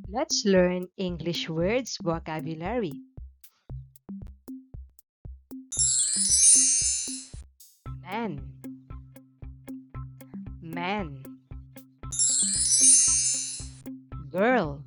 Let's learn English words vocabulary. Man, man. Girl,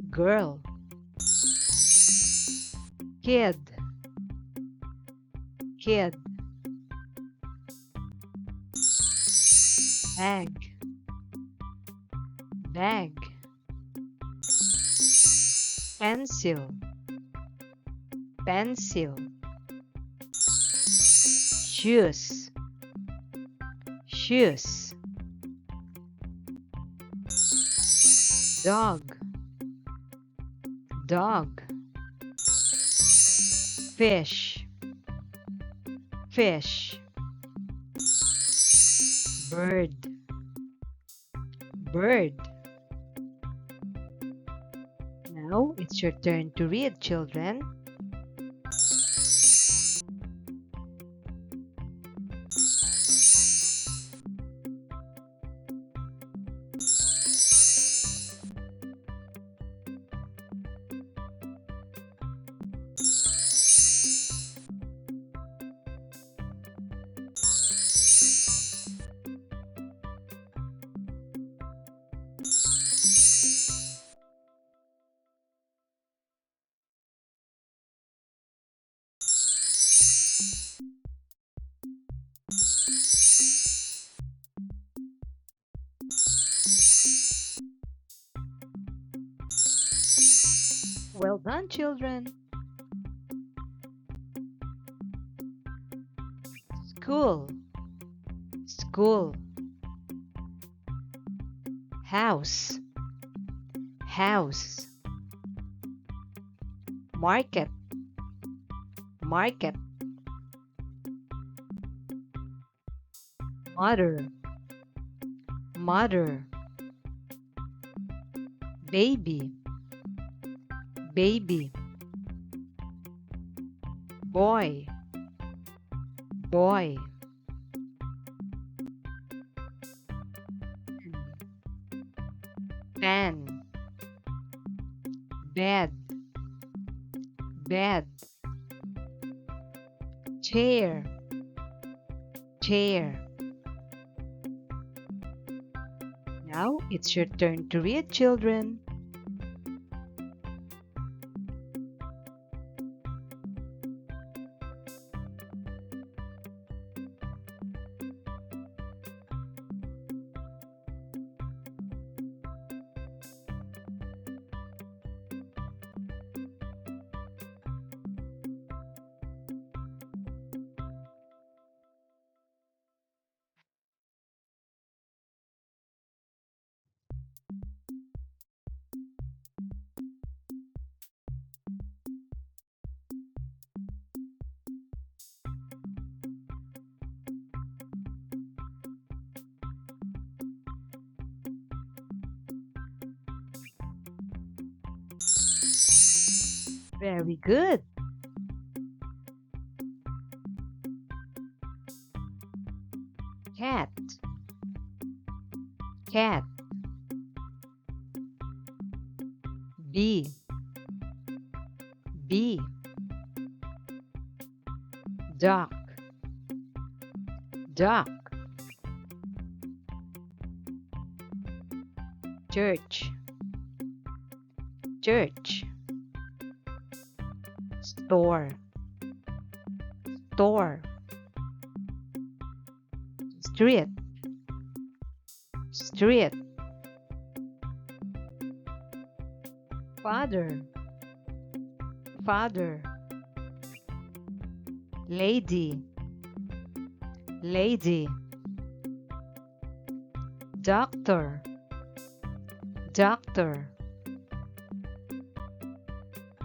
girl. Kid, kid. Bag, bag. Pencil, pencil. Shoes, shoes. Dog, dog. Fish, fish. Bird, bird. Now it's your turn to read, children. Well done, children. School, school. House, house. Market, market. Mother, mother. Baby, baby. Boy, boy. Pen, bed, bed. Chair, chair. Now it's your turn to read, children. Very good. Cat, cat. Bee, bee. Duck, duck. Church, church. Store, store. Street, street. Father, father. Lady, lady. Doctor, doctor.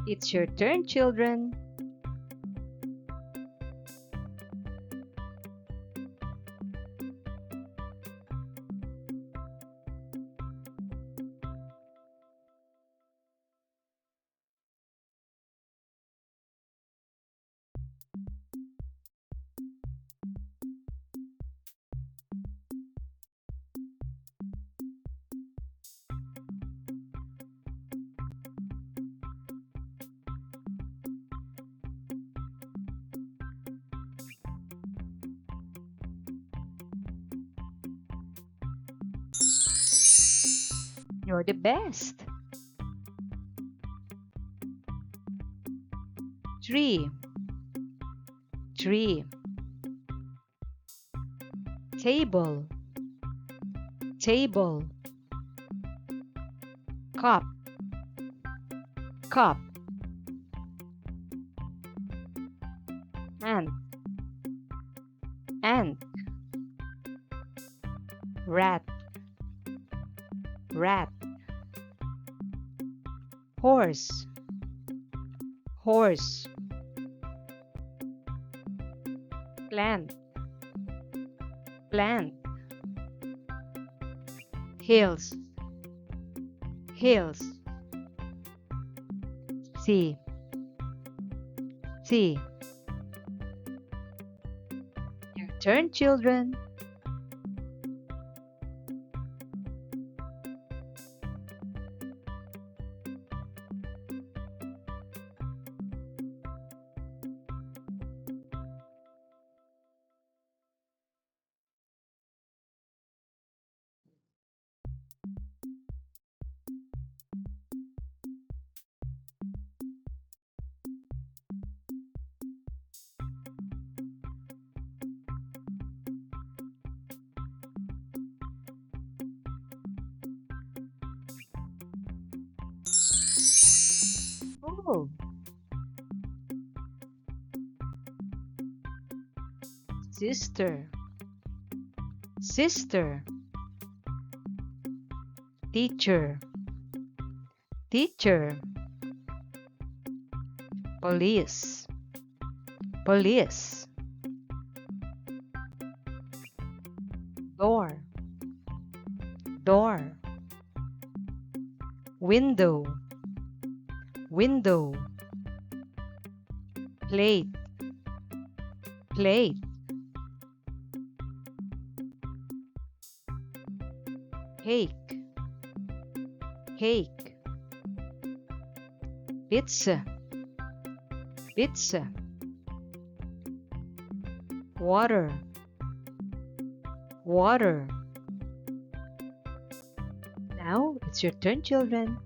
It's your turn, children. You're the best. Tree, tree. Table, table. Cup, cup. Ant, ant. Rat, rat. Horse, horse. Plant, plant. Hills, hills. Sea, sea. Your turn, children. Oh, sister, sister. Teacher, teacher. Police, police. Door, door. Window, window. Plate, plate. Cake, cake. Pizza, pizza. Water, water. Now it's your turn, children.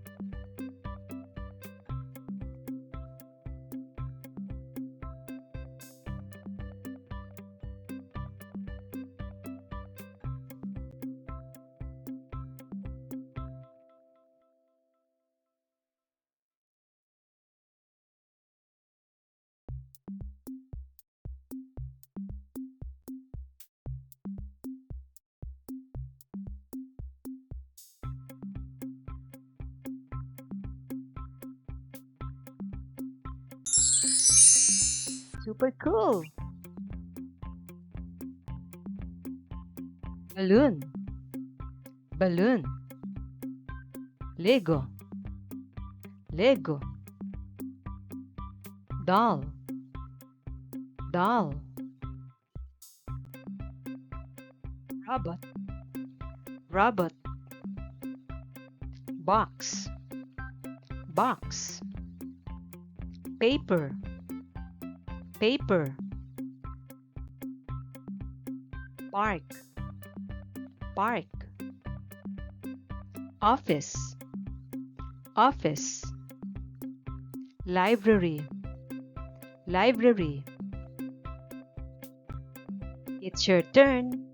Super cool. Balloon, balloon. Lego, Lego. Doll, doll. Robot, robot. Box, box. Paper, paper. Park, park. Office, office. Library, library. It's your turn.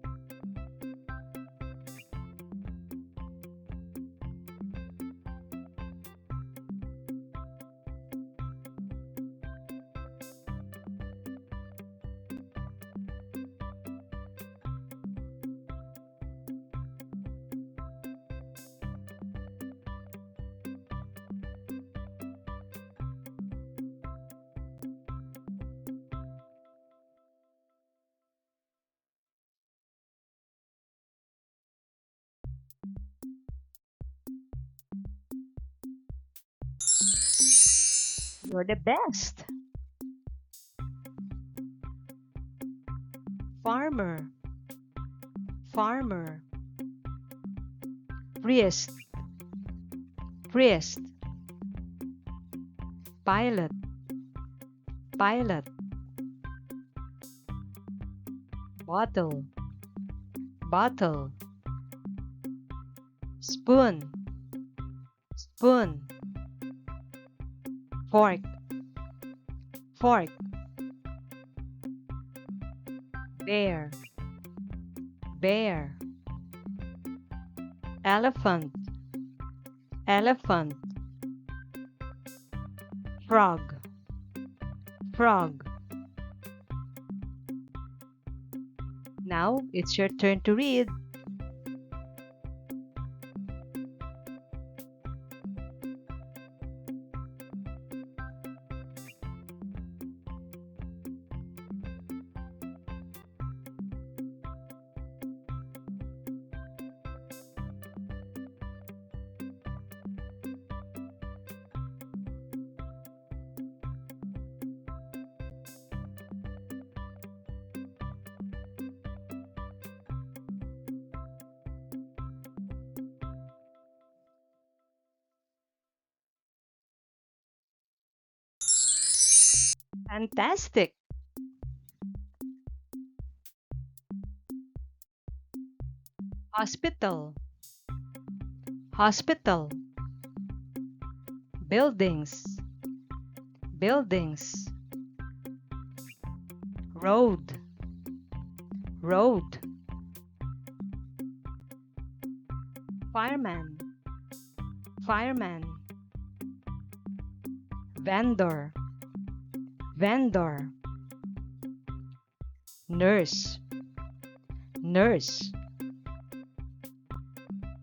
You're the best. Farmer, farmer. Priest, priest. Pilot, pilot. Bottle, bottle. Spoon, spoon, fork, fork, bear, bear, elephant, elephant, frog, frog. Now it's your turn to read. Fantastic! Hospital, hospital, buildings, buildings, road, road, fireman, fireman, vendor, vendor, nurse, nurse.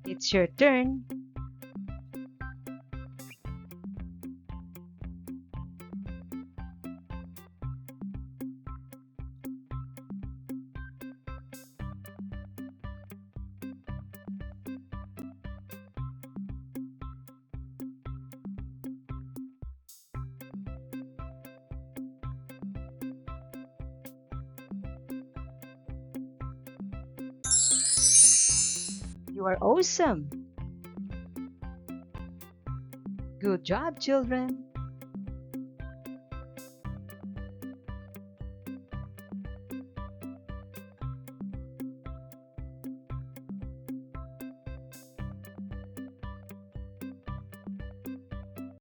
It's your turn. You are awesome. Good job, children.